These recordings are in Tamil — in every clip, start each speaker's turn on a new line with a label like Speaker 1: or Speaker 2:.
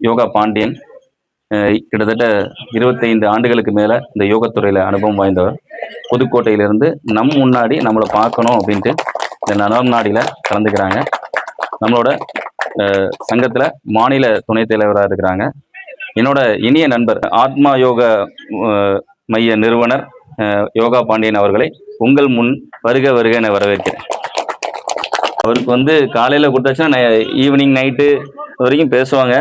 Speaker 1: யோகா பாண்டியன். கிட்டத்தட்ட 25 ஆண்டுகளுக்கு மேலே இந்த யோகத்துறையில் அனுபவம் வாய்ந்தவர். புதுக்கோட்டையிலிருந்து முன்னாடி நம்மளை பார்க்கணும் அப்படின்ட்டு இந்த நலம் நாடியில் கலந்துக்கிறாங்க. நம்மளோட சங்கத்தில் மாநில துணைத் தலைவராக இருக்கிறாங்க. என்னோட இனிய நண்பர் ஆத்மா யோக மைய நிறுவனர் யோகா பாண்டியன் அவர்களை உங்கள் முன் வருக வருக என வரவேற்கிறேன். அவருக்கு காலையில் கொடுத்தாச்சுன்னா ஈவினிங் நைட்டு வரைக்கும் பேசுவாங்க.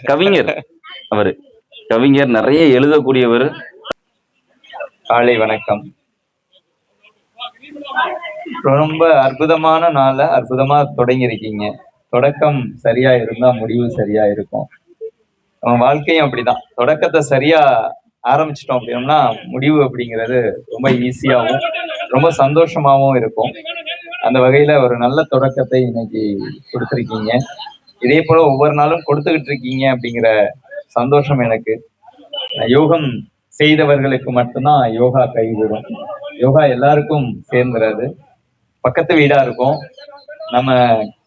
Speaker 1: கவிஞர், அவர் கவிஞர், நிறைய எழுதக்கூடியவர்.
Speaker 2: காலை வணக்கம். ரொம்ப அற்புதமான நாள அற்புதமா தொடங்கியிருக்கீங்க. தொடக்கம் சரியா இருந்தா முடிவு சரியா இருக்கும். நம்ம வாழ்க்கையும் அப்படிதான். தொடக்கத்தை சரியா ஆரம்பிச்சிட்டோம் அப்படின்னா முடிவு அப்படிங்கிறது ரொம்ப ஈஸியாகவும் ரொம்ப சந்தோஷமாகவும் இருக்கும். அந்த வகையில ஒரு நல்ல தொடக்கத்தை இன்னைக்கு கொடுத்துருக்கீங்க. இதே போல ஒவ்வொரு நாளும் கொடுத்துக்கிட்டு இருக்கீங்க அப்படிங்கிற சந்தோஷம் எனக்கு. யோகம் செய்தவர்களுக்கு மட்டும்தான் யோகா கைகூடும். யோகா எல்லாருக்கும் சேர்ந்துறாது. பக்கத்து வீடா இருக்கும், நம்ம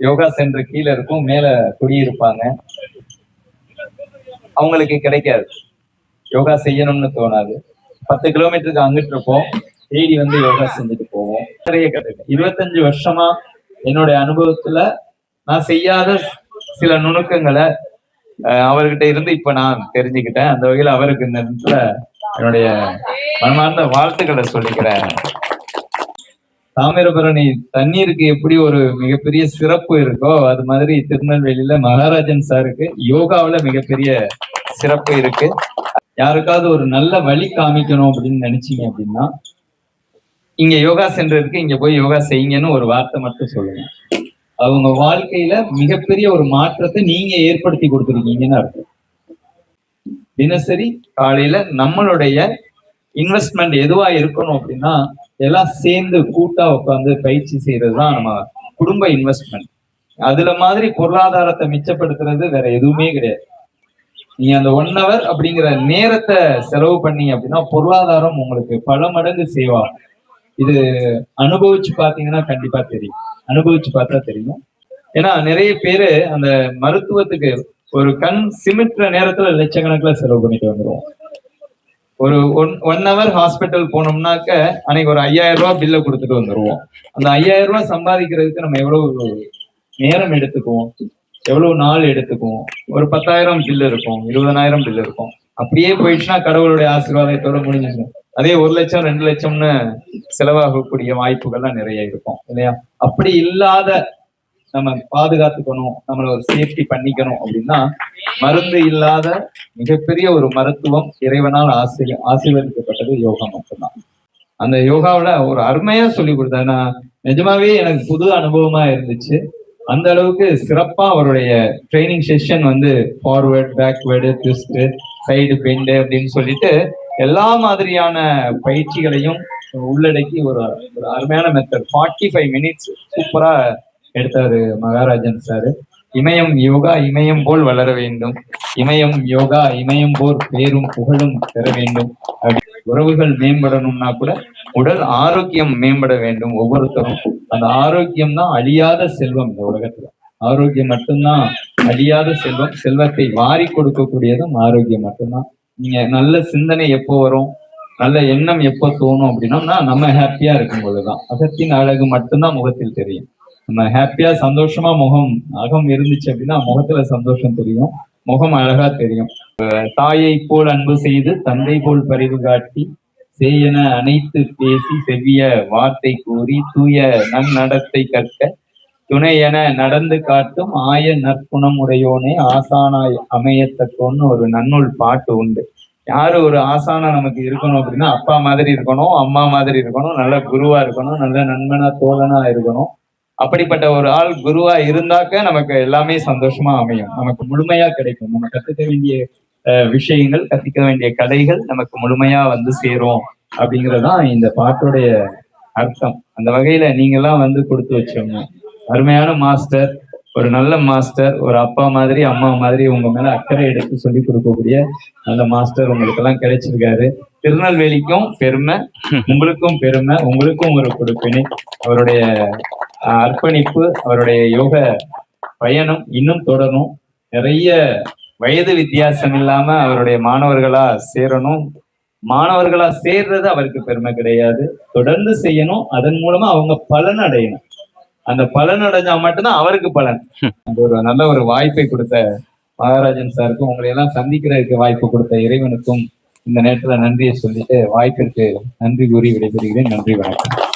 Speaker 2: யோகா சென்டர் கீழே இருக்கும், மேல குடியிருப்பாங்க, அவங்களுக்கு கிடைக்காது. யோகா செய்யணும்னு தோணாது. 10 கிலோமீட்டருக்கு அங்கிட்டு இருப்போம், தேடி யோகா செஞ்சுட்டு போவோம். நிறைய கற்றுக்க 25 வருஷமா என்னுடைய அனுபவத்துல நான் செய்யாத சில நுணுக்கங்களை அவர்கிட்ட இருந்து இப்ப நான் தெரிஞ்சுக்கிட்டேன். அந்த வகையில அவருக்கு இந்த இடத்துல என்னுடைய மனமார்ந்த வாழ்த்துக்களை சொல்லிக்கிறேன். தாமிரபரணி தண்ணீருக்கு எப்படி ஒரு மிகப்பெரிய சிறப்பு இருக்கோ, அது மாதிரி திருநெல்வேலியில மகாராஜன் சாருக்கு யோகாவில மிகப்பெரிய சிறப்பு இருக்கு. யாருக்காவது ஒரு நல்ல வழி காமிக்கணும் அப்படின்னு நினைச்சீங்க அப்படின்னா இங்க யோகா சென்டர் இருக்கு, இங்க போய் யோகா செய்யுங்கன்னு ஒரு வார்த்தை மட்டும் சொல்லுங்க. அவங்க வாழ்க்கையில மிகப்பெரிய ஒரு மாற்றத்தை நீங்க ஏற்படுத்தி கொடுத்துருக்கீங்கன்னு அர்த்தம். தினசரி காலையில நம்மளுடைய இன்வெஸ்ட்மெண்ட் எதுவா இருக்கணும் அப்படின்னா எல்லாம் சேர்ந்து கூட்டா உட்காந்து பயிற்சி செய்யறதுதான் நம்ம குடும்ப இன்வெஸ்ட்மெண்ட். அதுல மாதிரி பொருளாதாரத்தை மிச்சப்படுத்துறது வேற எதுவுமே கிடையாது. நீங்க அந்த 1 hour அப்படிங்கிற நேரத்தை செலவு பண்ணீங்க அப்படின்னா பொருளாதாரம் உங்களுக்கு பல மடங்கு சேவா. இது அனுபவிச்சு பாத்தீங்கன்னா கண்டிப்பா தெரியும். அனுபவிச்சு பார்த்தா தெரியும். ஏன்னா நிறைய பேரு அந்த மருத்துவத்துக்கு ஒரு கண் சிமிட்டுற நேரத்துல லட்சக்கணக்கில் செலவு பண்ணிட்டு வந்துருவோம். ஒரு 1 hour ஹாஸ்பிட்டல் போனோம்னாக்க அன்னைக்கு ஒரு 5000 ரூபாய் பில்லை கொடுத்துட்டு வந்துருவோம். அந்த 5000 ரூபாய் சம்பாதிக்கிறதுக்கு நம்ம எவ்வளவு நேரம் எடுத்துக்குவோம், எவ்வளவு நாள் எடுத்துக்குவோம். ஒரு 10,000 பில் இருக்கும், 20,000 பில் இருக்கும். அப்படியே போயிடுச்சுன்னா கடவுளுடைய ஆசீர்வாதத்தோட முடிஞ்சிடும். அதே 1 லட்சம் 2 லட்சம்னு செலவாகக்கூடிய வாய்ப்புகள்லாம் நிறைய இருக்கும் இல்லையா? அப்படி இல்லாத நம்ம பாதுகாத்துக்கணும், நம்மளை ஒரு சேஃப்டி பண்ணிக்கணும் அப்படின்னா மருந்து இல்லாத மிகப்பெரிய ஒரு மருத்துவம் இறைவனால் ஆசீர்வதிக்கப்பட்டது யோகா மட்டும்தான். அந்த யோகாவில ஒரு அருமையா சொல்லி கொடுத்தா நிஜமாவே எனக்கு புது அனுபவமா இருந்துச்சு. அந்த அளவுக்கு சிறப்பா அவருடைய training session forward, backward, twist, side bend அப்படின்னு சொல்லிட்டு எல்லா மாதிரியான பயிற்சிகளையும் உள்ளடக்கி ஒரு அருமையான மெத்தட். 45 மினிட்ஸ் சூப்பரா எடுத்தாரு மகாராஜன் சாரு. இமயம் யோகா இமயம் போல் வளர வேண்டும், இமயம் யோகா இமயம் போல் பேரும் புகழும் பெற வேண்டும். உறவுகள் மேம்படணும்னா கூட உடல் ஆரோக்கியம் மேம்பட வேண்டும் ஒவ்வொருத்தரும். அந்த ஆரோக்கியம் தான் அழியாத செல்வம். இந்த உலகத்துல ஆரோக்கியம் மட்டும்தான் அழியாத செல்வம். செல்வத்தை வாரி கொடுக்கக்கூடியதும் ஆரோக்கியம் மட்டும்தான். நீங்க நல்ல சிந்தனை எப்போ வரும், நல்ல எண்ணம் எப்போ தோணும் அப்படின்னா நம்ம ஹாப்பியா இருக்கும் போதுதான். அகத்தின் அழகு மட்டும்தான் முகத்தில் தெரியும். நம்ம ஹாப்பியா சந்தோஷமா அகம் இருந்துச்சு அப்படின்னா முகத்துல சந்தோஷம் தெரியும், முகம் அழகா தெரியும். தாயை போல் அன்பு செய்து தந்தை போல் பரிவு காட்டி செய்யன அனைத்து பேசி செவ்விய வார்த்தை கூறி தூய நன்னடத்தை கற்க துணை என நடந்து காட்டும் ஆய நற்குணம் உடையோனே ஆசானாய் அமையத்தக்கோன்னு ஒரு நன்னூல் பாட்டு உண்டு. யாரு ஒரு ஆசானா நமக்கு இருக்கணும் அப்படின்னா அப்பா மாதிரி இருக்கணும், அம்மா மாதிரி இருக்கணும், நல்ல குருவா இருக்கணும், நல்ல நண்பனா தோழனா இருக்கணும். அப்படிப்பட்ட ஒரு ஆள் குருவா இருந்தாக்க நமக்கு எல்லாமே சந்தோஷமா அமையும், நமக்கு முழுமையா கிடைக்கும். நம்ம கத்துக்க வேண்டிய விஷயங்கள், கத்துக்க வேண்டிய கதைகள் நமக்கு முழுமையா சேரும் அப்படிங்கறதுதான் இந்த பாட்டுடைய அர்த்தம். அந்த வகையில நீங்க எல்லாம் கொடுத்து வச்சோங்க. அருமையான மாஸ்டர், ஒரு நல்ல மாஸ்டர், ஒரு அப்பா மாதிரி அம்மா மாதிரி உங்க மேல அக்கறை எடுத்து சொல்லி கொடுக்கக்கூடிய நல்ல மாஸ்டர் உங்களுக்கு எல்லாம் கிடைச்சிருக்காரு. திருநெல்வேலிக்கும் பெருமை, உங்களுக்கும் பெருமை, உங்களுக்கும் ஒரு கொடுப்பினை. அவருடைய அர்ப்பணிப்பு, அவருடைய யோக பயணம் இன்னும் தொடரும். நிறைய வயது வித்தியாசம் இல்லாம அவருடைய மாணவர்களா சேரணும். மாணவர்களா சேர்றது அவருக்கு பெருமை கிடையாது. தொடர்ந்து செய்யணும். அதன் மூலமா அவங்க பலன் அடையணும். அந்த பலன் அடைஞ்சா மட்டும்தான் அவருக்கு பலன். அந்த ஒரு நல்ல ஒரு வாய்ப்பை கொடுத்த மகாராஜன் சாருக்கும், உங்களை எல்லாம் சந்திக்கிறதுக்கு வாய்ப்பு கொடுத்த இறைவனுக்கும் இந்த நேரத்துல நன்றியை சொல்லிட்டு வாய்ப்பிற்கு நன்றி கூறி விடைபெறுகிறேன். நன்றி, வணக்கம்.